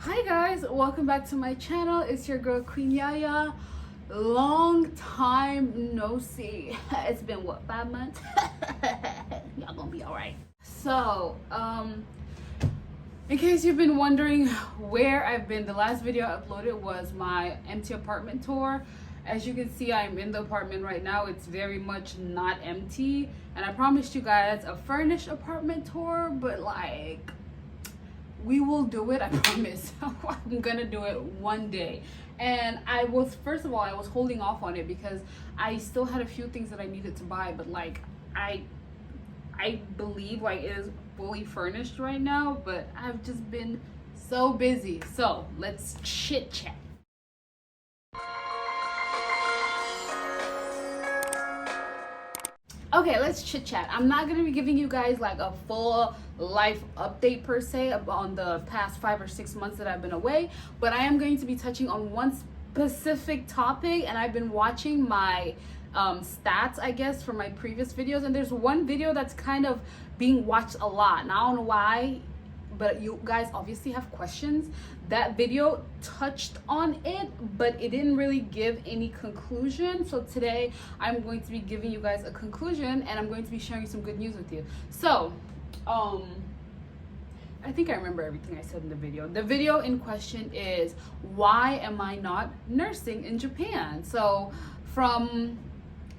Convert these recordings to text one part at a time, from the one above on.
Hi guys, welcome back to my channel. It's your girl Queen Yaya. Long time no see. It's been what, 5 months? Y'all gonna be all right. So in case you've been wondering where I've been, the last video I uploaded was my empty apartment tour. As you can see, I'm in the apartment right now. It's very much not empty, and I promised you guys a furnished apartment tour, but like, we will do it, I promise. I'm gonna do it one day. And I was holding off on it because I still had a few things that I needed to buy, but like I believe like it is fully furnished right now, but I've just been so busy. So let's chit chat. Okay, let's chit chat. I'm not gonna be giving you guys like a full life update per se on the past 5 or 6 months that I've been away, but I am going to be touching on one specific topic. And I've been watching my stats, I guess, for my previous videos, and there's one video that's kind of being watched a lot, and I don't know why, but you guys obviously have questions. That video touched on it, but it didn't really give any conclusion. So today I'm going to be giving you guys a conclusion, and I'm going to be sharing some good news with you. So I think I remember everything I said in the video. The video in question is, why am I not nursing in Japan? So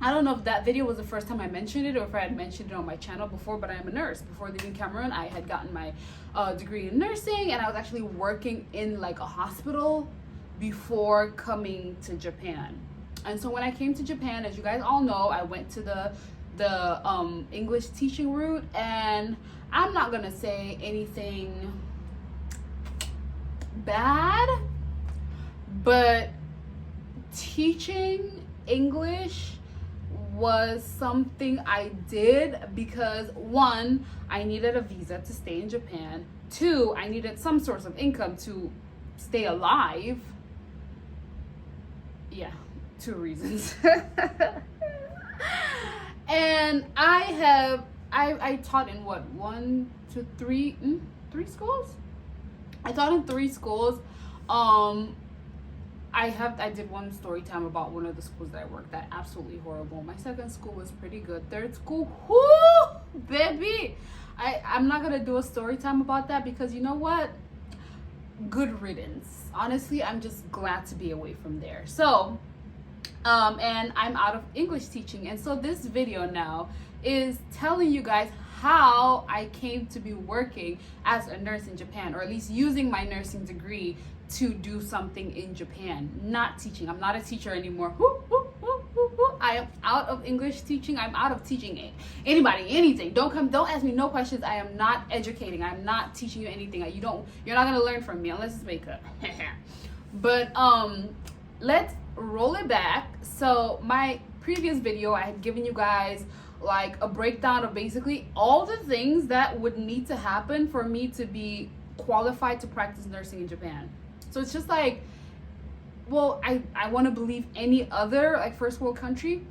I don't know if that video was the first time I mentioned it or if I had mentioned it on my channel before, but I am a nurse. Before leaving Cameroon, I had gotten my degree in nursing, and I was actually working in like a hospital before coming to Japan. And so when I came to Japan, as you guys all know, I went to the English teaching route, and I'm not gonna say anything bad, but teaching English was something I did because, one, I needed a visa to stay in Japan. Two, I needed some source of income to stay alive. Yeah, 2 reasons. And I taught in what, 1 to 3 schools? I taught in 3 schools. I did one story time about one of the schools that I worked at. Absolutely horrible. My second school was pretty good. Third school, whoo, baby. I'm not gonna do a story time about that because you know what? Good riddance. Honestly, I'm just glad to be away from there. So, and I'm out of English teaching. And so this video now is telling you guys how I came to be working as a nurse in Japan, or at least using my nursing degree to do something in Japan. Not teaching. I'm not a teacher anymore. I am out of English teaching. I'm out of teaching anybody anything. Don't ask me no questions. I am not educating. I'm not teaching you anything. You're not gonna learn from me unless it's makeup. But let's roll it back. So my previous video, I had given you guys like a breakdown of basically all the things that would need to happen for me to be qualified to practice nursing in Japan. So it's just like, well, I want to believe any other like first world country,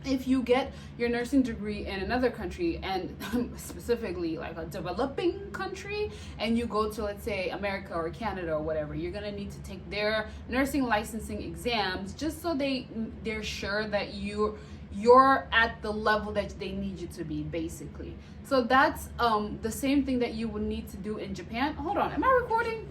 if you get your nursing degree in another country, and specifically like a developing country, and you go to, let's say, America or Canada or whatever, you're gonna need to take their nursing licensing exams just so they're sure that you're at the level that they need you to be, basically. So that's the same thing that you would need to do in Japan. Hold on, am I recording?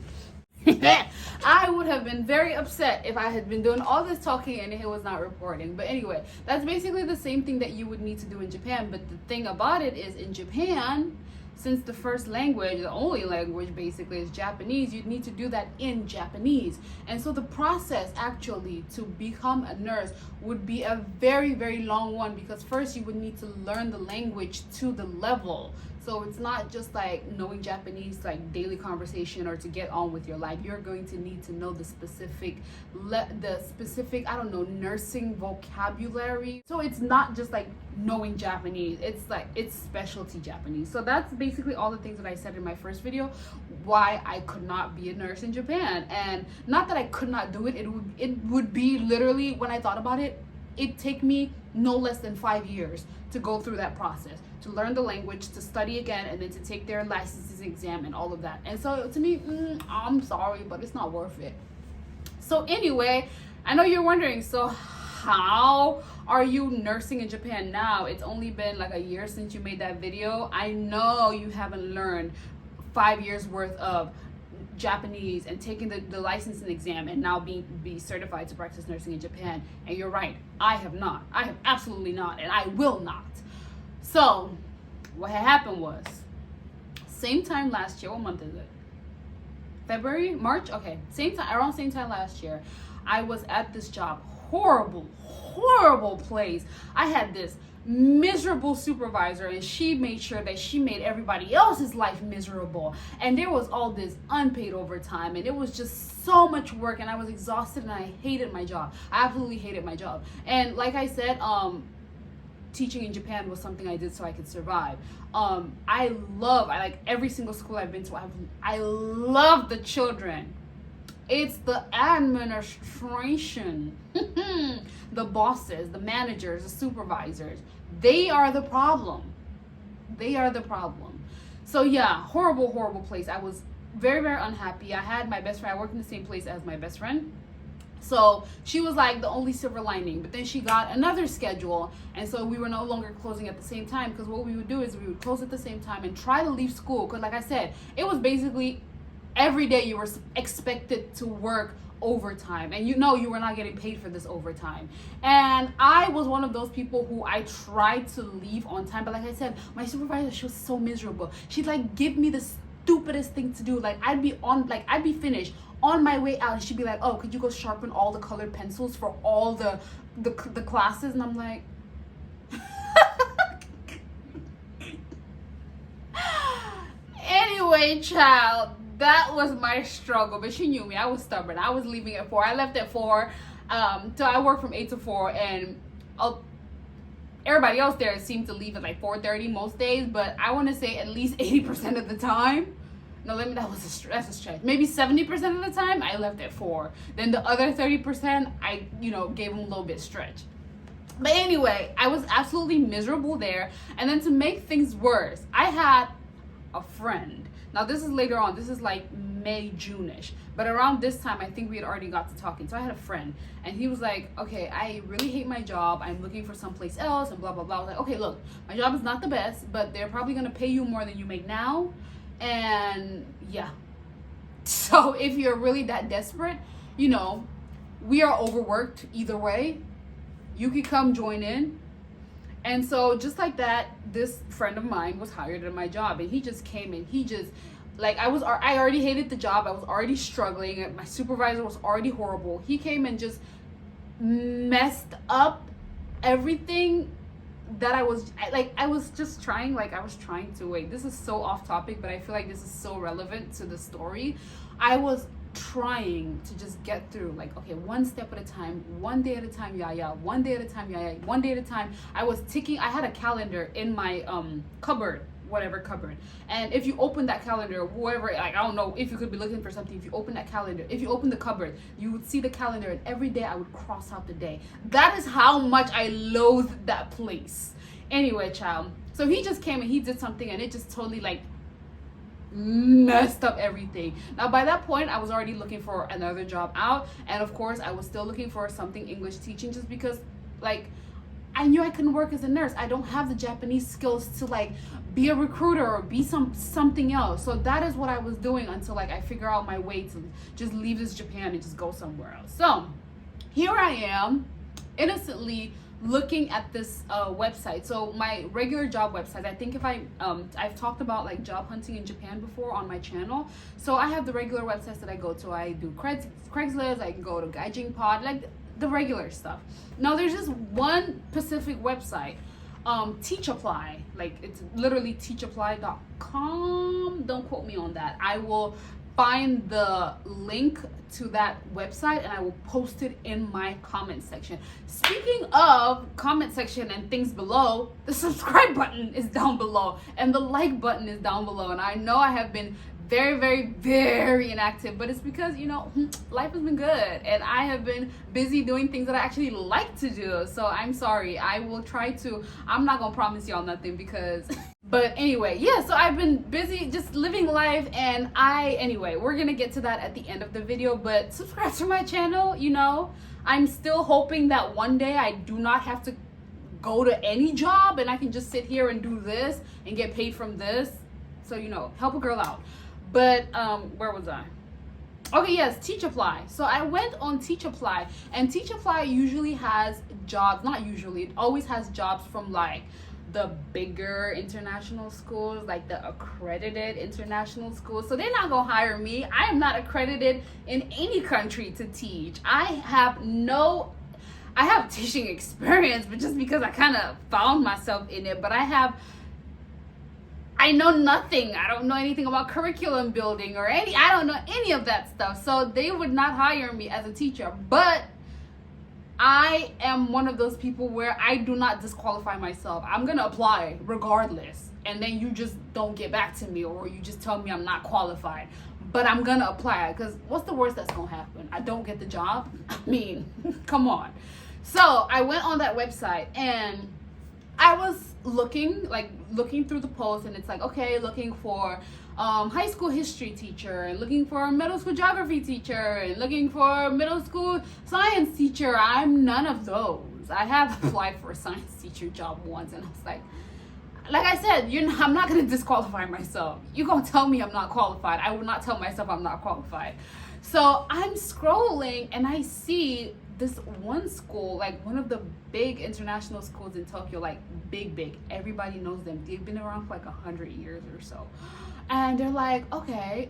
I would have been very upset if I had been doing all this talking and it was not recording. But anyway, that's basically the same thing that you would need to do in Japan. But the thing about it is, in Japan, since the first language, the only language basically, is Japanese, you'd need to do that in Japanese. And so the process actually to become a nurse would be a very, very long one, because first you would need to learn the language to the level. So it's not just like knowing Japanese, like daily conversation, or to get on with your life. You're going to need to know the specific, I don't know, nursing vocabulary. So it's not just like knowing Japanese. It's like, it's specialty Japanese. So that's basically all the things that I said in my first video, why I could not be a nurse in Japan. And not that I could not do it. It would be literally, when I thought about it, it'd take me no less than 5 years to go through that process, to learn the language, to study again, and then to take their licensing exam and all of that. And so to me, I'm sorry, but it's not worth it. So anyway, I know you're wondering, so how are you nursing in Japan now? It's only been like a year since you made that video. I know you haven't learned 5 years worth of Japanese and taking the licensing exam and now be certified to practice nursing in Japan. And you're right, I have not. I have absolutely not, and I will not. So what had happened was, same time last year, what month is it? February? March? Okay, around same time last year, I was at this job. Horrible place. I had this miserable supervisor, and she made sure that she made everybody else's life miserable, and there was all this unpaid overtime, and it was just so much work, and I was exhausted, and I hated my job. I absolutely hated my job. And like I said, teaching in Japan was something I did so I could survive. I like every single school I've been to. I love the children. It's the administration, the bosses, the managers, the supervisors. They are the problem. They are the problem. So yeah, horrible place. I was very unhappy. I had my best friend. I worked in the same place as my best friend. So she was like the only silver lining, but then she got another schedule, and so we were no longer closing at the same time, because what we would do is we would close at the same time and try to leave school, because like I said, it was basically every day you were expected to work overtime, and you were not getting paid for this overtime. And I was one of those people who I tried to leave on time, but like I said, my supervisor, she was so miserable. She'd like give me the stupidest thing to do. Like I'd be finished on my way out, and she'd be like, oh, could you go sharpen all the colored pencils for all the classes? And I'm like, anyway, child, that was my struggle. But she knew me. I was stubborn. I was leaving at 4. I left at 4. So I worked from 8 to 4, and everybody else there seemed to leave at like 4:30 most days, but I want to say at least 80% of the time. No, that's a stretch. Maybe 70% of the time I left at 4. Then the other 30% I, gave them a little bit stretch. But anyway, I was absolutely miserable there. And then to make things worse, I had a friend. Now this is later on. This is like May, June-ish. But around this time, I think we had already got to talking. So I had a friend, and he was like, okay, I really hate my job. I'm looking for someplace else, and blah, blah, blah. I was like, okay, look, my job is not the best, but they're probably going to pay you more than you make now. And yeah, so if you're really that desperate, we are overworked either way. You could come join in. And so just like that, this friend of mine was hired at my job, and he just came in. He just, like, I already hated the job. I was already struggling. My supervisor was already horrible. He came and just messed up everything that I was trying to wait. This is so off topic, but I feel like this is so relevant to the story. I was trying to just get through, like, okay, one step at a time, one day at a time, Yaya, one day at a time, Yaya, one day at a time. I was ticking. I had a calendar in my cupboard, whatever cupboard, and if you open that calendar, whoever, like, I don't know if you could be looking for something, if you open that calendar, if you open the cupboard, you would see the calendar, and every day I would cross out the day. That is how much I loathed that place. Anyway, child, so he just came and he did something, and it just totally like messed up everything. Now by that point, I was already looking for another job out, and of course I was still looking for something English teaching, just because like I knew I couldn't work as a nurse. I don't have the Japanese skills to like be a recruiter or be something else. So that is what I was doing until like I figure out my way to just leave this Japan and just go somewhere else. So here I am, innocently looking at this website. So my regular job website, I think if I've talked about like job hunting in Japan before on my channel. So I have the regular websites that I go to. I do Craigslist, I can go to Gaijin Pod, like the regular stuff. Now there's just one specific website, Teach Apply, like it's literally teachapply.com. Don't quote me on that. I will find the link to that website and I will post it in my comment section. Speaking of comment section and things below, the subscribe button is down below and the like button is down below. And I know I have been very, very, very inactive, but it's because, you know, life has been good and I have been busy doing things that I actually like to do. So I'm sorry. I will try to. I'm not gonna promise y'all nothing because but anyway, yeah, so I've been busy just living life, and anyway, we're gonna get to that at the end of the video. But subscribe to my channel. You know, I'm still hoping that one day I do not have to go to any job and I can just sit here and do this and get paid from this. So, you know, help a girl out. But where was I? Okay, yes, Teach Apply. So I went on Teach Apply, and Teach Apply usually has jobs, not usually, it always has jobs from like the bigger international schools, like the accredited international schools. So they're not gonna hire me. I am not accredited in any country to teach. I have teaching experience, but just because I kind of found myself in it. But I know nothing. I don't know anything about curriculum building or I don't know any of that stuff. So they would not hire me as a teacher. But I am one of those people where I do not disqualify myself. I'm going to apply regardless. And then you just don't get back to me, or you just tell me I'm not qualified. But I'm going to apply, because what's the worst that's going to happen? I don't get the job? I mean, come on. So I went on that website and I was looking through the post, and it's like, okay, looking for high school history teacher, and looking for a middle school geography teacher, and looking for a middle school science teacher. I'm none of those. I have applied for a science teacher job once, and I was like I said, I'm not going to disqualify myself. You're going to tell me I'm not qualified. I will not tell myself I'm not qualified. So I'm scrolling and I see this one school, like one of the big international schools in Tokyo, like big. Everybody knows them. They've been around for like 100 years or so. And they're like, okay,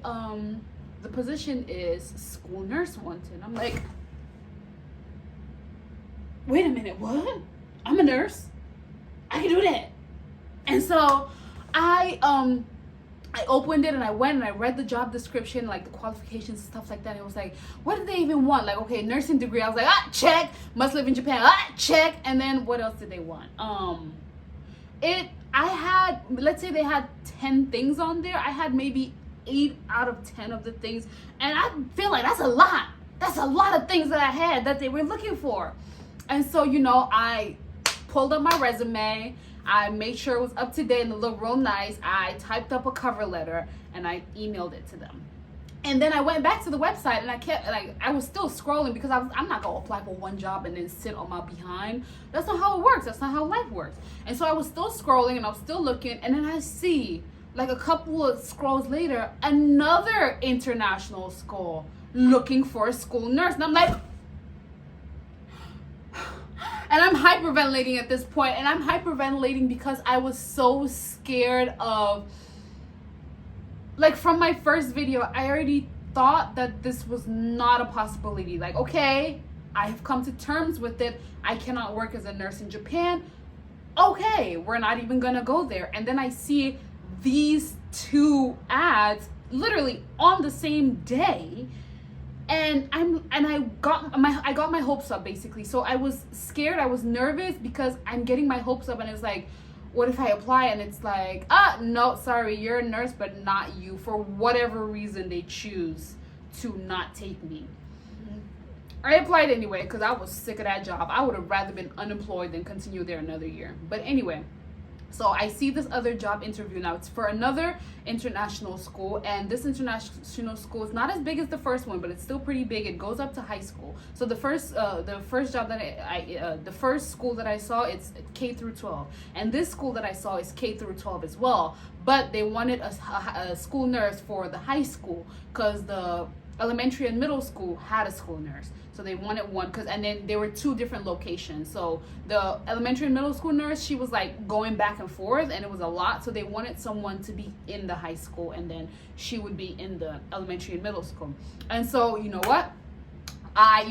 the position is school nurse wanted. I'm like, wait a minute, what? I'm a nurse? I can do that. And so I opened it and I went and I read the job description, like the qualifications and stuff like that. It was like, what did they even want? Like, okay, nursing degree. I was like, check. Must live in Japan. Check. And then what else did they want? Let's say they had 10 things on there. I had maybe 8 out of 10 of the things. And I feel like that's a lot. That's a lot of things that I had that they were looking for. And so, you know, I pulled up my resume. I made sure it was up to date and it looked real nice. I typed up a cover letter and I emailed it to them. And then I went back to the website and I was still scrolling, because I'm not gonna apply for one job and then sit on my behind. That's not how it works. That's not how life works. And so I was still scrolling and I was still looking, and then I see, like a couple of scrolls later, another international school looking for a school nurse. And I'm like, and I'm hyperventilating at this point, and I'm hyperventilating because I was so scared of, like, from my first video, I already thought that this was not a possibility. Like, okay, I have come to terms with it. I cannot work as a nurse in Japan. Okay, we're not even gonna go there. And then I see these 2 ads literally on the same day. And I got my hopes up, basically. So I was scared, I was nervous, because I'm getting my hopes up, and it's like, what if I apply and it's like, no, sorry, you're a nurse, but not you. For whatever reason, they choose to not take me. I applied anyway, because I was sick of that job. I would have rather been unemployed than continue there another year. But anyway, so I see this other job interview now. It's for another international school, and this international school is not as big as the first one, but it's still pretty big. It goes up to high school. So the first job that the first school that I saw, it's K through 12, and this school that I saw is K through 12 as well. But they wanted a school nurse for the high school, because the elementary and middle school had a school nurse. So they wanted one, and then there were 2 different locations. So the elementary and middle school nurse, she was like going back and forth, and it was a lot. So they wanted someone to be in the high school, and then she would be in the elementary and middle school. And so, you know what? I,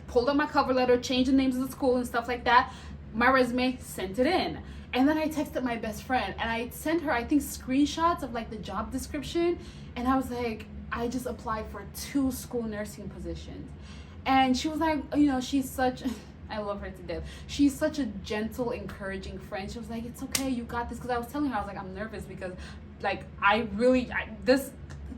pulled up my cover letter, changed the names of the school and stuff like that. My resume, sent it in. And then I texted my best friend, and I sent her, I think, screenshots of like the job description. And I was like, I just applied for 2 school nursing positions. And she was like, she's such, I love her to death. She's such a gentle, encouraging friend. She was like, it's okay, you got this. Because I was telling her, I was like, I'm nervous because, like,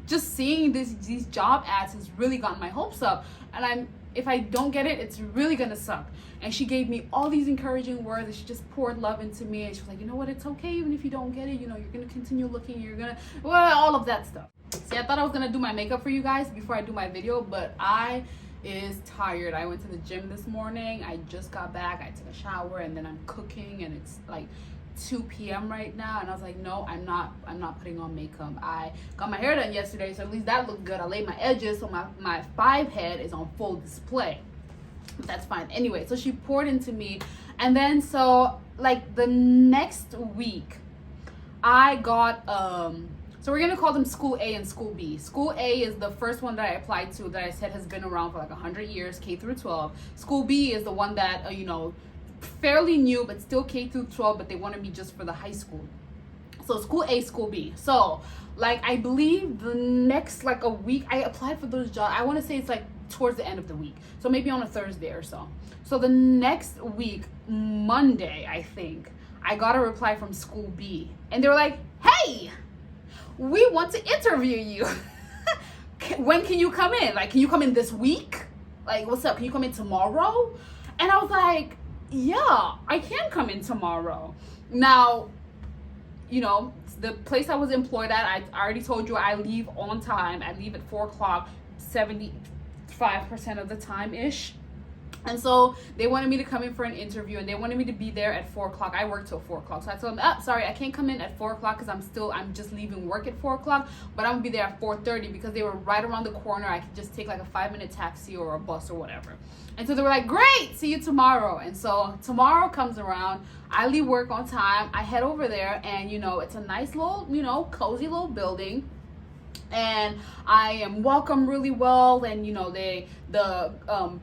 just seeing these job ads has really gotten my hopes up, and if I don't get it, it's really gonna suck. And she gave me all these encouraging words, and she just poured love into me, and she was like, you know what, it's okay even if you don't get it, you know, you're gonna continue looking, all of that stuff. See, I thought I was gonna do my makeup for you guys before I do my video, but I is tired. I went to the gym this morning, I just got back, I took a shower, and then I'm cooking, and it's like 2 p.m. right now, and I was like, no, I'm not putting on makeup. I got my hair done yesterday, so at least that looked good. I laid my edges, so my 5 head is on full display. But that's fine. Anyway, so she poured into me, and then so like the next week I got so we're gonna call them School A and School B. School A is the first one that I applied to, that I said has been around for like 100 years, K through 12. School B is the one that you know, fairly new, but still K through 12, but they wanted me just for the high school. So School A, School B. So like I believe the next like a week I applied for those jobs. I want to say it's like towards the end of the week, so maybe on a Thursday or so. So the next week, Monday, I think, I got a reply from School B, and they were like, hey, we want to interview you. When can you come in? Like, can you come in this week? Like, what's up? Can you come in tomorrow? And I was like, yeah, I can come in tomorrow. Now, you know, the place I was employed at, I already told you I leave on time. I leave at 4 o'clock, 75% of the time ish. And so they wanted me to come in for an interview, and they wanted me to be there at 4 o'clock. I work till 4 o'clock. So I told them, sorry, I can't come in at 4 o'clock because I'm just leaving work at 4 o'clock, but I'm gonna be there at 4:30 because they were right around the corner. I could just take like a 5-minute taxi or a bus or whatever. And so they were like, great, see you tomorrow. And so tomorrow comes around, I leave work on time, I head over there, and you know, it's a nice little, you know, cozy little building. And I am welcomed really well, and you know, the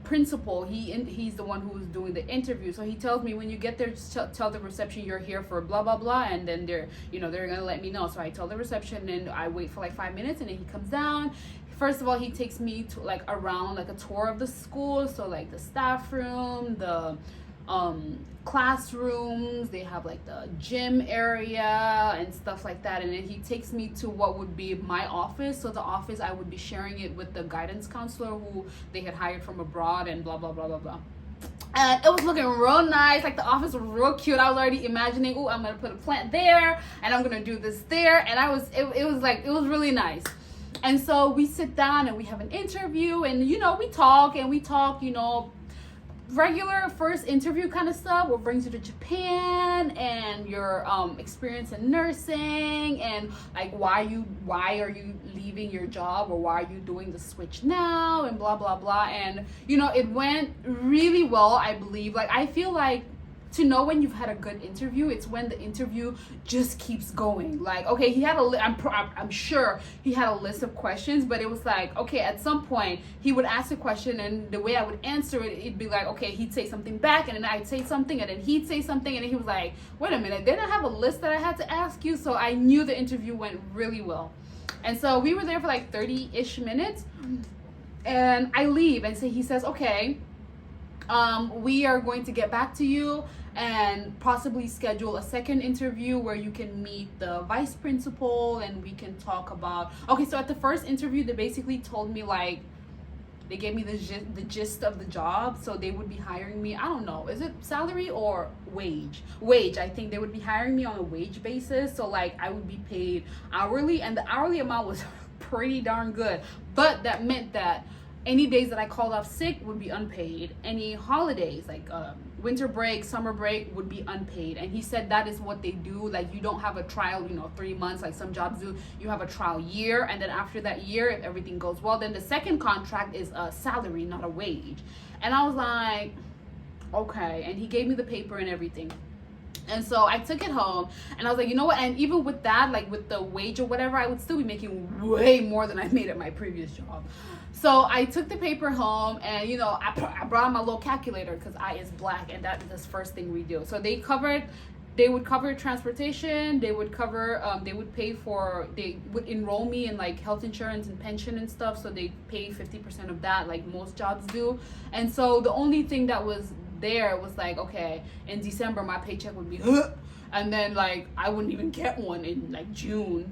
principal, he's the one who was doing the interview, so he tells me, when you get there, just tell the reception you're here for blah blah blah, and then they're gonna let me know. So I tell the reception, and I wait for like 5 minutes, and then he comes down. First of all, he takes me to like around like a tour of the school, so like the staff room, the classrooms, they have like the gym area and stuff like that, and then he takes me to what would be my office. So the office, I would be sharing it with the guidance counselor who they had hired from abroad, and blah blah blah blah blah. And it was looking real nice, like the office was real cute. I was already imagining, oh, I'm gonna put a plant there, and I'm gonna do this there, and it was really nice. And so we sit down and we have an interview, and you know, we talk, you know, regular first interview kind of stuff. What brings you to Japan, and your experience in nursing, and like why are you leaving your job, or why are you doing the switch now, and blah blah blah. And you know, it went really well, I believe. Like, I feel like to know when you've had a good interview, it's when the interview just keeps going. Like, okay, he had I'm sure he had a list of questions, but it was like, okay, at some point he would ask a question, and the way I would answer it, it'd be like, okay, he'd say something back, and then I'd say something, and then he'd say something, and then he was like, wait a minute, didn't I have a list that I had to ask you? So I knew the interview went really well. And so we were there for like 30-ish minutes, and I leave, and so he says, okay, we are going to get back to you and possibly schedule a second interview where you can meet the vice principal, and we can talk about, okay, so at the first interview, they basically told me, like, they gave me the gist of the job. So they would be hiring me, I don't know, is it salary or wage? I think they would be hiring me on a wage basis. So like, I would be paid hourly, and the hourly amount was pretty darn good, but that meant that any days that I called off sick would be unpaid. Any holidays, like winter break, summer break, would be unpaid. And he said that is what they do. Like, you don't have a trial, 3 months like some jobs do. You have a trial year, and then after that year, if everything goes well, then the second contract is a salary, not a wage. And I was like, okay. And he gave me the paper and everything. And so I took it home, and I was like, you know what? And even with that, like with the wage or whatever, I would still be making way more than I made at my previous job. So I took the paper home, and I brought out my little calculator, because I is black, and that is the first thing we do. So they would cover transportation, they would cover they would enroll me in like health insurance and pension and stuff. So they pay 50% of that, like most jobs do. And so the only thing that was there was like, okay, in December my paycheck would be and then like I wouldn't even get one in like June.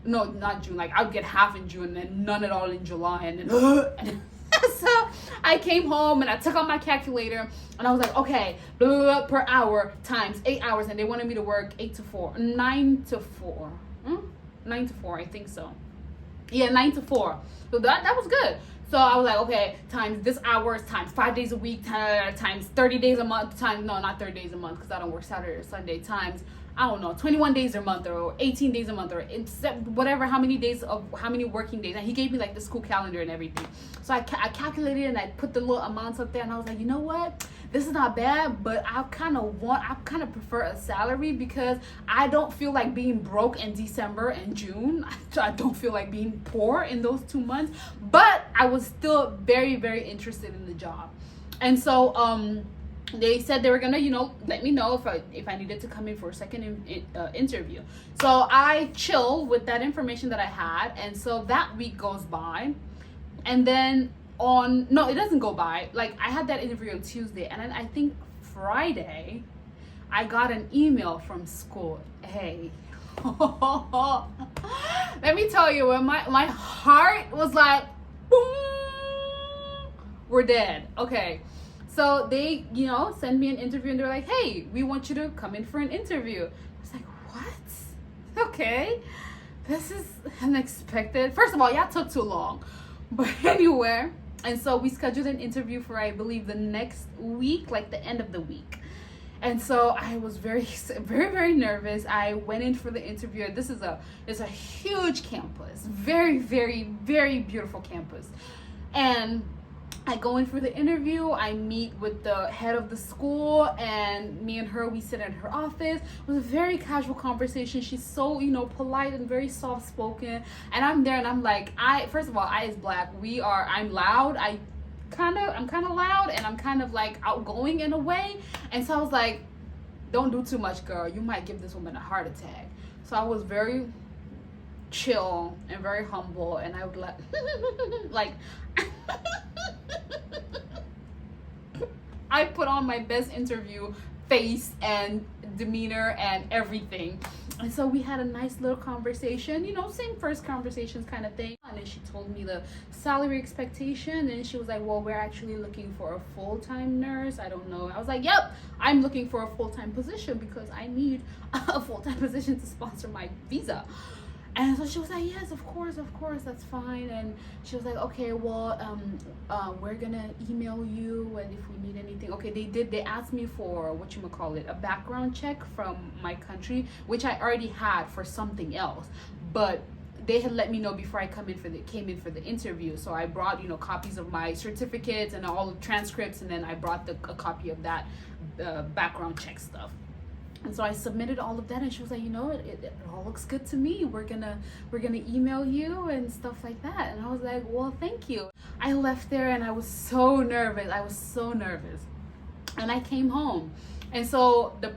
no, not June. Like I would get half in June and then none at all in July, and then and so I came home and I took out my calculator and I was like, okay, blah, blah, blah, per hour times 8 hours, and they wanted me to work 9 to 4, 9 to 4, I think so. Yeah, 9 to 4. So that was good. So I was like, okay, times this hours, times 5 days a week, times 30 days a month, times, no, not 30 days a month because I don't work Saturday or Sunday, times, I don't know, 21 days a month or 18 days a month or whatever, how many working days. And he gave me like the school calendar and everything. So I calculated and I put the little amounts up there and I was like, you know what? This is not bad, but I kind of prefer a salary because I don't feel like being broke in December and June. I don't feel like being poor in those 2 months, but I was still very, very interested in the job. And so, they said they were gonna, let me know if I needed to come in for a second interview. So I chill with that information that I had, and so that week goes by, and then no, it doesn't go by. Like I had that interview on Tuesday, and then I think Friday, I got an email from school. Hey, let me tell you, when my heart was like, boom, we're dead. Okay. So they, send me an interview and they're like, hey, we want you to come in for an interview. I was like, what? Okay. This is unexpected. First of all, yeah, it took too long. But anyway, and so we scheduled an interview for, I believe, the next week, like the end of the week. And so I was very, very, very nervous. I went in for the interview. It's a huge campus. Very, very, very beautiful campus. And I go in for the interview. I meet with the head of the school, and me and her, we sit in her office. It was a very casual conversation. She's so, polite and very soft spoken. And I'm there and I'm like, first of all, I is black. I'm loud. I'm kind of loud, and I'm kind of like outgoing in a way. And so I was like, don't do too much, girl. You might give this woman a heart attack. So I was very chill and very humble, and I would like I put on my best interview face and demeanor and everything. And so we had a nice little conversation, same first conversations kind of thing. And then she told me the salary expectation, and she was like, well, we're actually looking for a full-time nurse. I don't know. I was like, yep, I'm looking for a full-time position because I need a full-time position to sponsor my visa. And so she was like, yes, of course, that's fine. And she was like, okay, well, we're gonna email you, and if we need anything. Okay, they asked me for a background check from my country, which I already had for something else, but they had let me know before I came in for the interview. So I brought copies of my certificates and all the transcripts, and then I brought a copy of that background check stuff. And so I submitted all of that, and she was like, it all looks good to me. We're gonna email you and stuff like that. And I was like, well, thank you. I left there and I was so nervous. And I came home. And so the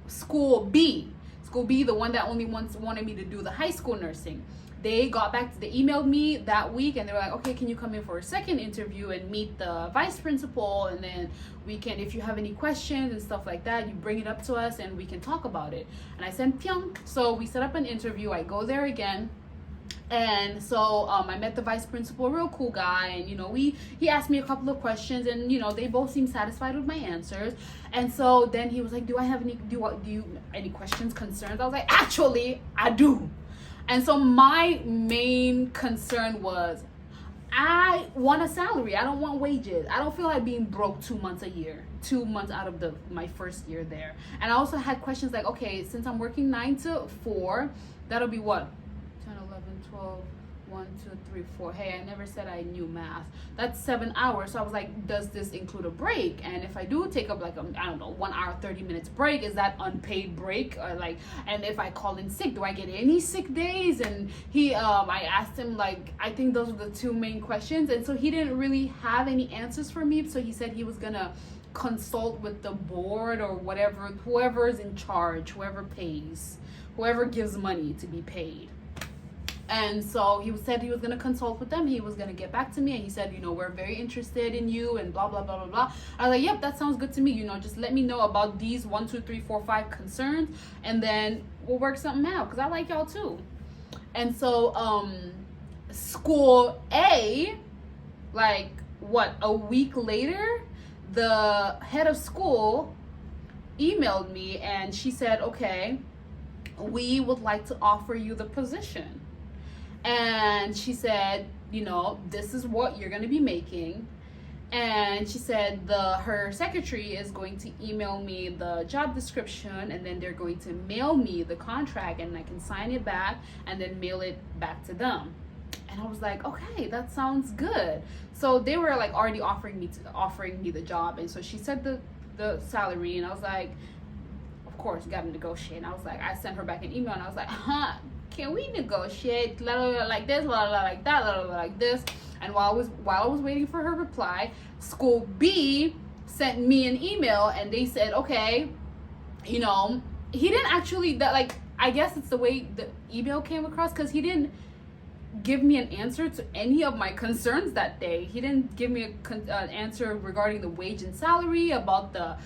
school B, the one that only wanted me to do the high school nursing, they emailed me that week, and they were like, okay, can you come in for a second interview and meet the vice principal, and then we can, if you have any questions and stuff like that, you bring it up to us and we can talk about it. And I said, pyong. So we set up an interview. I go there again. And so I met the vice principal, real cool guy, and he asked me a couple of questions, and they both seemed satisfied with my answers. And so then he was like, do you any questions, concerns? I was like, actually, I do. And so my main concern was, I want a salary. I don't want wages. I don't feel like being broke 2 months a year, 2 months out of my first year there. And I also had questions like, okay, since I'm working 9 to 4, that'll be what? 10, 11, 12, 1, 2, 3, 4. Hey, I never said I knew math. That's 7 hours. So I was like, does this include a break? And if I do take up 1 hour, 30 minutes break, is that unpaid break? Or and if I call in sick, do I get any sick days? And I asked him, I think those were the two main questions. And so he didn't really have any answers for me. So he said he was gonna consult with the board or whatever, whoever's in charge, whoever pays, whoever gives money to be paid. And so he said he was going to consult with them. He was going to get back to me. And he said, we're very interested in you and blah, blah, blah, blah, blah. I was like, yep, that sounds good to me. Just let me know about these 1, 2, 3, 4, 5 concerns. And then we'll work something out because I like y'all too. And so school A, like what, a week later, the head of school emailed me and she said, okay, we would like to offer you the position. And she said, you know, this is what you're going to be making. And she said her secretary is going to email me the job description, and then they're going to mail me the contract, and I can sign it back and then mail it back to them. And I was like, okay, that sounds good. So they were like already offering me the job. And so she said the salary, and I was like, of course, gotta negotiate. And I was like, I sent her back an email and I was like, can we negotiate like this, like that, like this? And while I was waiting for her reply, school B sent me an email and they said, okay, you know, he didn't actually, that, like, I guess it's the way the email came across, because he didn't give me an answer to any of my concerns that day. He didn't give me an answer regarding the wage and salary, about the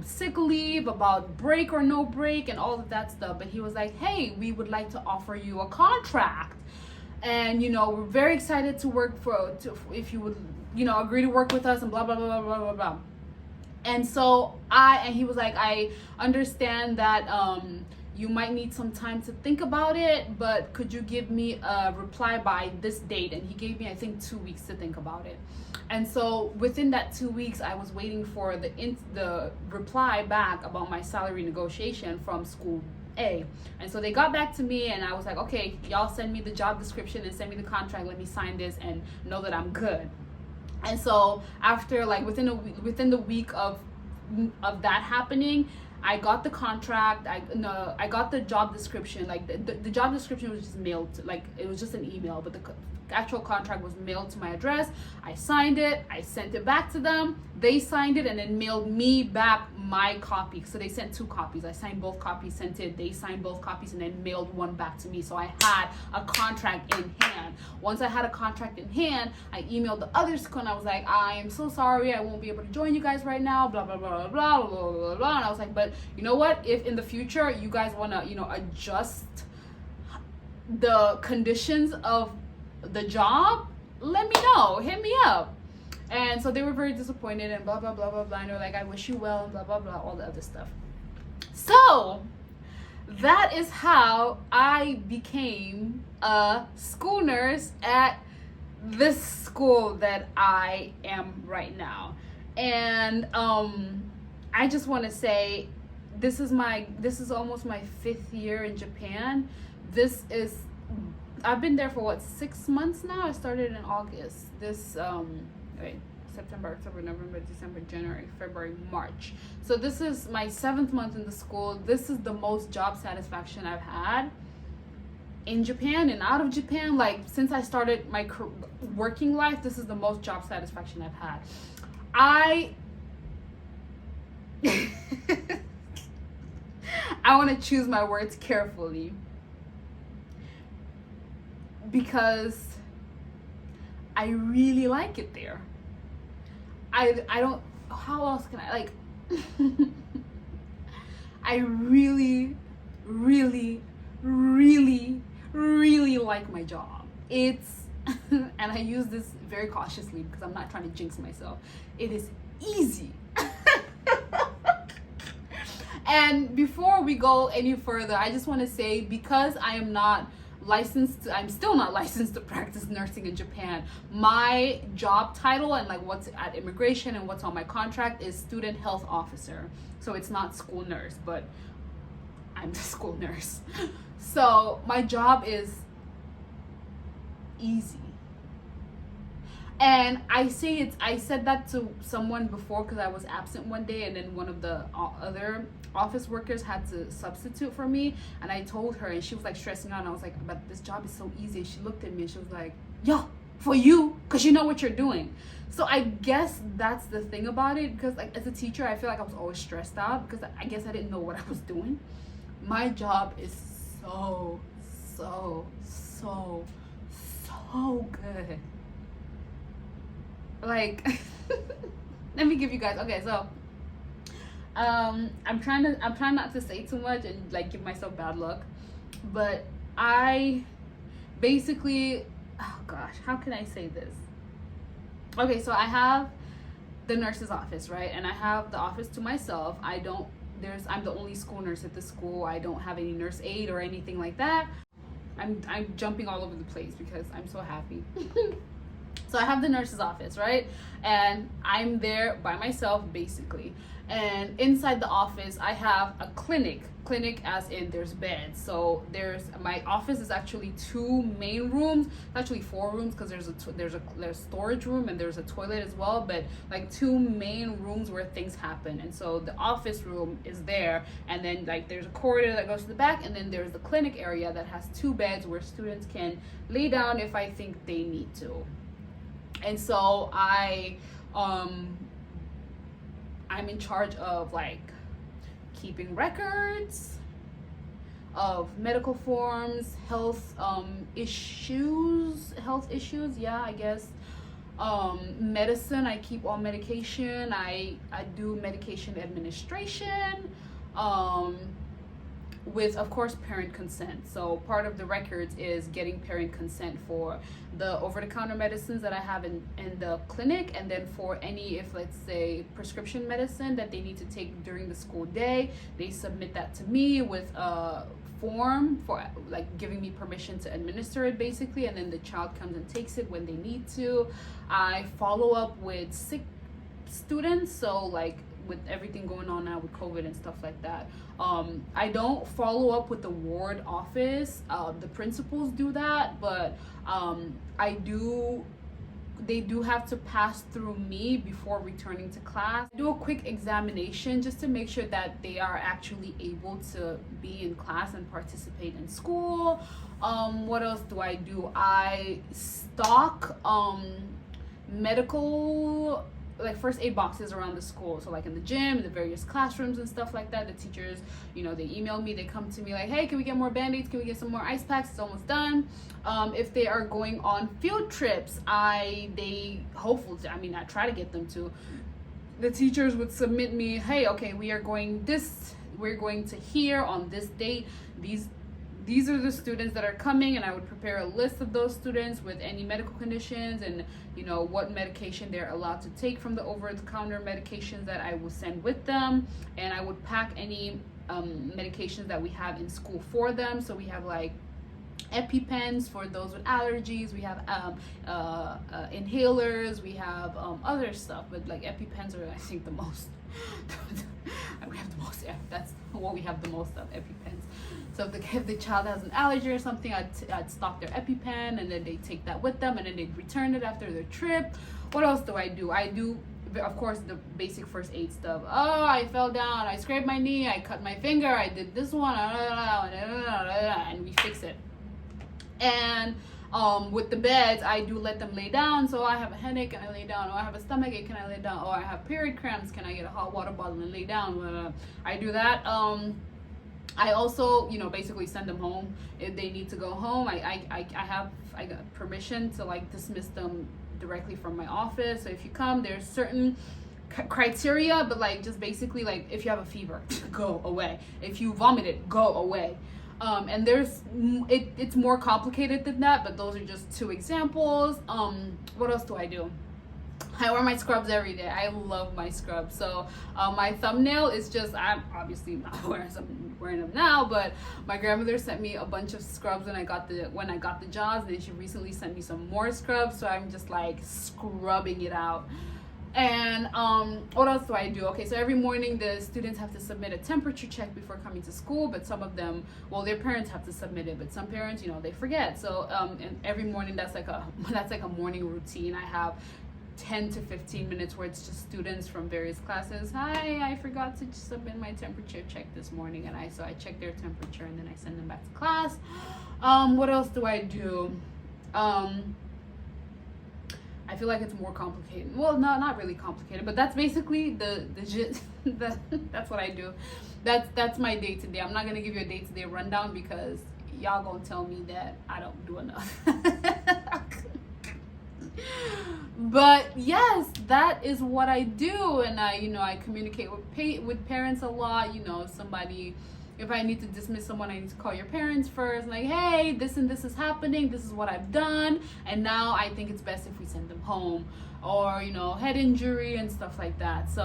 sick leave, about break or no break, and all of that stuff. But he was like, hey, we would like to offer you a contract, and, you know, we're very excited to work if you would, you know, agree to work with us, and blah blah blah blah blah blah. And so he was like, I understand that you might need some time to think about it, but could you give me a reply by this date? And he gave me, I think, 2 weeks to think about it. And so within that 2 weeks, I was waiting for the reply back about my salary negotiation from school A. And so they got back to me, and I was like, okay, y'all send me the job description and send me the contract. Let me sign this and know that I'm good. And so after, like, within the week of that happening, I got the contract. I got the job description. Like, the job description was just mailed, like, it was just an email, but the actual contract was mailed to my address. I signed it. I sent it back to them. They signed it and then mailed me back my copy. So they sent 2 copies. I signed both copies, sent it. They signed both copies and then mailed one back to me. So I had a contract in hand. Once I had a contract in hand, I emailed the other school and I was like, I am so sorry, I won't be able to join you guys right now, blah blah blah blah blah blah blah blah. And I was like, but you know what, if in the future you guys want to, you know, adjust the conditions of the job, let me know, hit me up. And so they were very disappointed and blah blah blah blah blah, and they were like, I wish you well, and blah blah blah, all the other stuff. So that is how I became a school nurse at this school that I am right now. And I just want to say, this is almost my 5th year in Japan. I've been there for what, 6 months now. I started in August. September, October, November, December, January, February, March. So this is my 7th month in the school. This is the most job satisfaction I've had in Japan and out of Japan. Like, since I started my working life, this is the most job satisfaction I've had. I want to choose my words carefully, because I really like it there. I don't, how else can I, like, I really, really, really, really like my job. It's, and I use this very cautiously because I'm not trying to jinx myself. It is easy. And before we go any further, I just want to say, because I am not I'm still not licensed to practice nursing in Japan. My job title and like what's at immigration and what's on my contract is student health officer. So it's not school nurse, but I'm the school nurse. So my job is easy. And I said that to someone before because I was absent one day, and then one of the other office workers had to substitute for me, and I told her, and she was like stressing out, and I was like, but this job is so easy. She looked at me and she was like, yo, for you, because you know what you're doing. So I guess that's the thing about it, because like as a teacher, I feel like I was always stressed out because I guess I didn't know what I was doing. My job is so good. Like, let me give you guys, okay, so I'm trying not to say too much and like give myself bad luck, but I basically, oh gosh, how can I say this? Okay, so I have the nurse's office, right? And I have the office to myself. I'm the only school nurse at the school. I don't have any nurse aide or anything like that. I'm jumping all over the place because I'm so happy. So I have the nurse's office, right? And I'm there by myself basically. And inside the office, I have a clinic as in there's beds. So my office is actually two main rooms, actually four rooms, because there's storage room and there's a toilet as well, but like two main rooms where things happen. And so the office room is there, and then like there's a corridor that goes to the back, and then there's the clinic area that has two beds where students can lay down if I think they need to. And so I'm in charge of like keeping records of medical forms, health issues, yeah, I guess. Medicine, I keep all medication. I do medication administration, with of course parent consent. So part of the records is getting parent consent for the over-the-counter medicines that I have in the clinic, and then for any, if let's say prescription medicine that they need to take during the school day, they submit that to me with a form for like giving me permission to administer it basically, and then the child comes and takes it when they need to. I follow up with sick students, so like with everything going on now with COVID and stuff like that. I don't follow up with the ward office. The principals do that, but they do have to pass through me before returning to class. I do a quick examination just to make sure that they are actually able to be in class and participate in school. What else do I do? I stock medical, like first aid boxes around the school. So like in the gym, in the various classrooms and stuff like that. The teachers, they email me, they come to me like, hey, can we get more band-aids? Can we get some more ice packs? It's almost done. If they are going on field trips, I try to get them to. The teachers would submit me, hey, okay, we're going to here on this date. These are the students that are coming, and I would prepare a list of those students with any medical conditions and what medication they're allowed to take from the over-the-counter medications that I will send with them, and I would pack any medications that we have in school for them. So we have like EpiPens for those with allergies, we have inhalers, we have other stuff, but like EpiPens are I think the most we have the most, yeah, that's what we have the most of, EpiPens. So if the child has an allergy or something, I'd stock their EpiPen, and then they take that with them, and then they'd return it after their trip. What else do? I do, of course, the basic first aid stuff. Oh, I fell down, I scraped my knee, I cut my finger, I did this one, and we fix it. And with the beds, I do let them lay down. So I have a headache, and I lay down. Or I have a stomach ache, can I lay down? Or I have period cramps, can I get a hot water bottle and lay down? I do that. I also, basically send them home if they need to go home. I got permission to like dismiss them directly from my office. So if you come, there's certain criteria, but like just basically like if you have a fever, go away. If you vomited, go away. And it's more complicated than that, but those are just two examples. What else do I do? I wear my scrubs every day. I love my scrubs. So my thumbnail is just, I'm obviously not wearing them now, but my grandmother sent me a bunch of scrubs when I got the jobs, and she recently sent me some more scrubs, so I'm just like scrubbing it out. And what else do I do? Okay, so every morning the students have to submit a temperature check before coming to school, but some of them, well, their parents have to submit it, but some parents, they forget. So and every morning that's like a morning routine. I have 10 to 15 minutes where it's just students from various classes. Hi, I forgot to submit my temperature check this morning, and I check their temperature, and then I send them back to class. What else do I do? I feel like it's more complicated. Well, no, not really complicated, but that's basically that's what I do. That's my day to day. I'm not gonna give you a day to day rundown because y'all gonna tell me that I don't do enough. But yes, that is what I do, and I communicate with parents a lot. If I need to dismiss someone, I need to call your parents first, like, hey, this and this is happening, this is what I've done, and now I think it's best if we send them home, or you know, head injury and stuff like that. So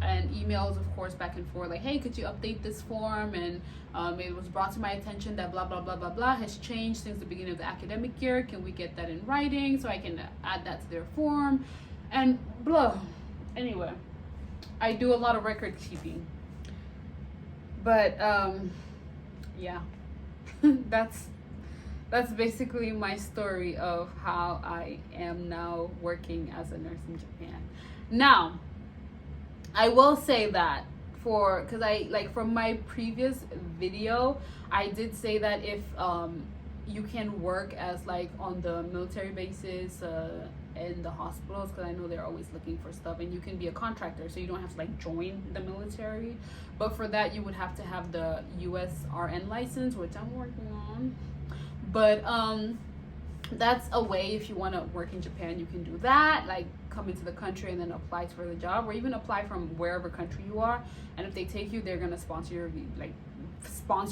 and emails, of course, back and forth, like, hey, could you update this form, and it was brought to my attention that blah blah blah blah blah has changed since the beginning of the academic year, can we get that in writing so I can add that to their form, and blah. Anyway, I do a lot of record keeping, but yeah. that's basically my story of how I am now working as a nurse in Japan. Now, I will say that because I, like, from my previous video, I did say that if you can work as like on the military bases in the hospitals, because I know they're always looking for stuff, and you can be a contractor, so you don't have to like join the military, but for that you would have to have the US RN license, which I'm working on. But that's a way, if you want to work in Japan, you can do that, like come into the country and then apply for the job, or even apply from wherever country you are, and if they take you, they're going to sponsor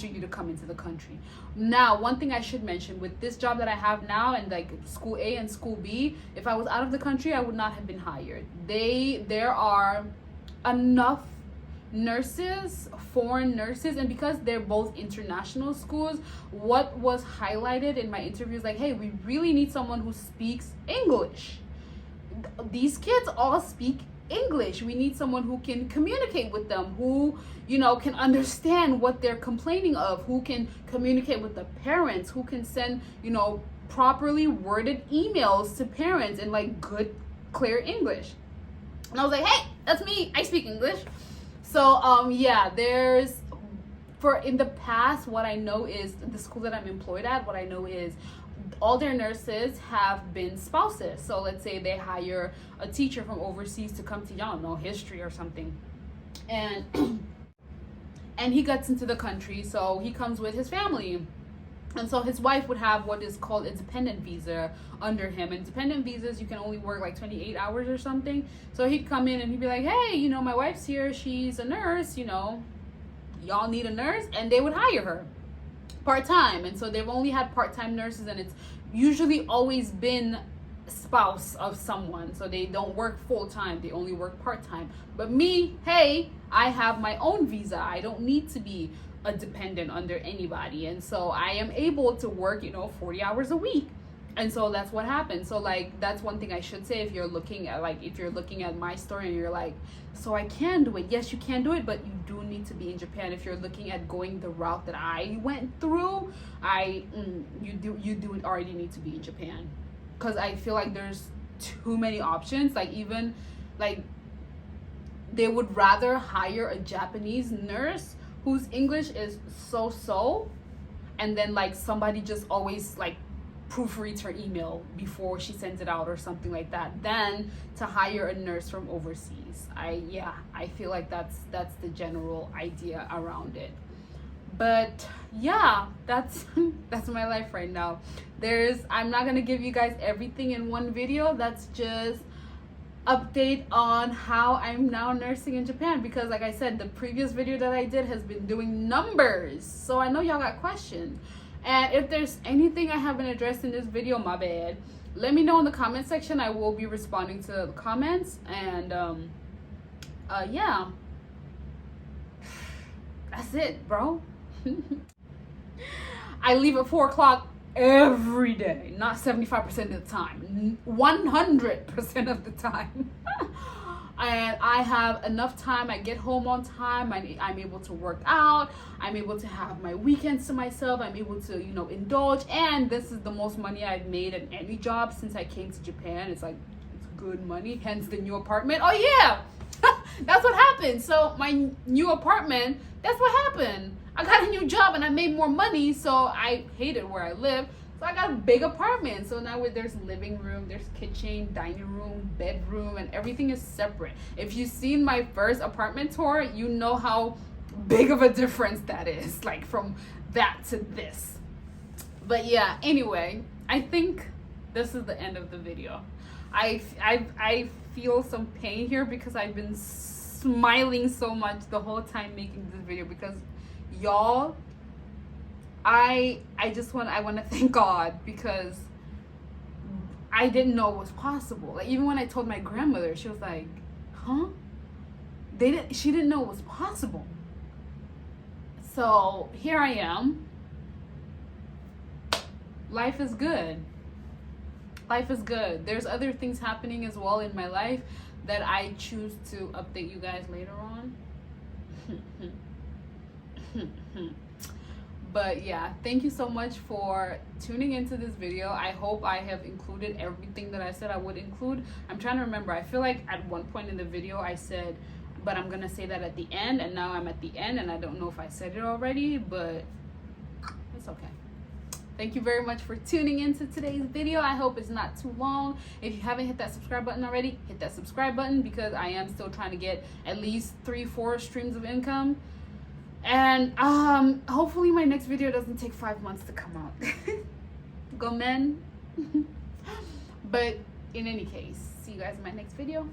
you to come into the country. Now, one thing I should mention, with this job that I have now, and like school A and school B, if I was out of the country, I would not have been hired. There are enough nurses, foreign nurses, and because they're both international schools, what was highlighted in my interviews, like, hey, we really need someone who speaks English. These kids all speak English. We need someone who can communicate with them, who, you know, can understand what they're complaining of, who can communicate with the parents, who can send, you know, properly worded emails to parents in like good, clear English. And I was like, hey, that's me, I speak English. So yeah, in the past, what I know is, the school that I'm employed at, what I know is all their nurses have been spouses. So let's say they hire a teacher from overseas to come to, I don't know, history or something, and and he gets into the country, so he comes with his family. And so his wife would have what is called a dependent visa under him. And dependent visas, you can only work like 28 hours or something. So he'd come in and he'd be like, hey, you know, my wife's here, she's a nurse, you know, y'all need a nurse? And they would hire her part-time. And so they've only had part-time nurses, and it's usually always been spouse of someone. So they don't work full-time, they only work part-time. But me, hey, I have my own visa. I don't need to be a dependent under anybody, and so I am able to work, you know, 40 hours a week. And so that's what happened. So like, that's one thing I should say, if you're looking at my story and you're like, so I can do it. Yes, you can do it, but you do need to be in Japan. If you're looking at going the route that I went through, you already need to be in Japan, because I feel like there's too many options. Like, even like, they would rather hire a Japanese nurse whose English is so, and then like somebody just always like proofreads her email before she sends it out or something like that, than to hire a nurse from overseas. I feel like that's the general idea around it. But yeah, that's my life right now. I'm not gonna give you guys everything in one video. That's just update on how I'm now nursing in Japan, because like I said, the previous video that I did has been doing numbers, so I know y'all got questions, and if there's anything I haven't addressed in this video, my bad. Let me know in the comment section. I will be responding to the comments, and yeah, that's it, bro. I leave at 4 o'clock every day, not 75% of the time, 100% of the time. And I have enough time. I get home on time. I'm able to work out. I'm able to have my weekends to myself. I'm able to, you know, indulge. And this is the most money I've made at any job since I came to Japan. It's like, it's good money, hence the new apartment. Oh yeah, that's what happened. So my new apartment, that's what happened. I got a new job and I made more money, so I hated where I live. So I got a big apartment. So now there's living room, there's kitchen, dining room, bedroom, and everything is separate. If you've seen my first apartment tour, you know how big of a difference that is, like from that to this. But yeah, anyway, I think this is the end of the video. I feel some pain here because I've been smiling so much the whole time making this video, because y'all, I want to thank God, because I didn't know it was possible. Like, even when I told my grandmother, she was like, huh? She didn't know it was possible. So here I am. Life is good. Life is good. There's other things happening as well in my life that I choose to update you guys later on. But yeah, thank you so much for tuning into this video. I hope I have included everything that I said I would include. I'm trying to remember. I feel like at one point in the video I said, but I'm gonna say that at the end, and now I'm at the end and I don't know if I said it already, but it's okay. Thank you very much for tuning into today's video. I hope it's not too long. If you haven't hit that subscribe button already, hit that subscribe button, because I am still trying to get at least 3-4 streams of income. And hopefully my next video doesn't take 5 months to come out. Go men. But in any case, see you guys in my next video.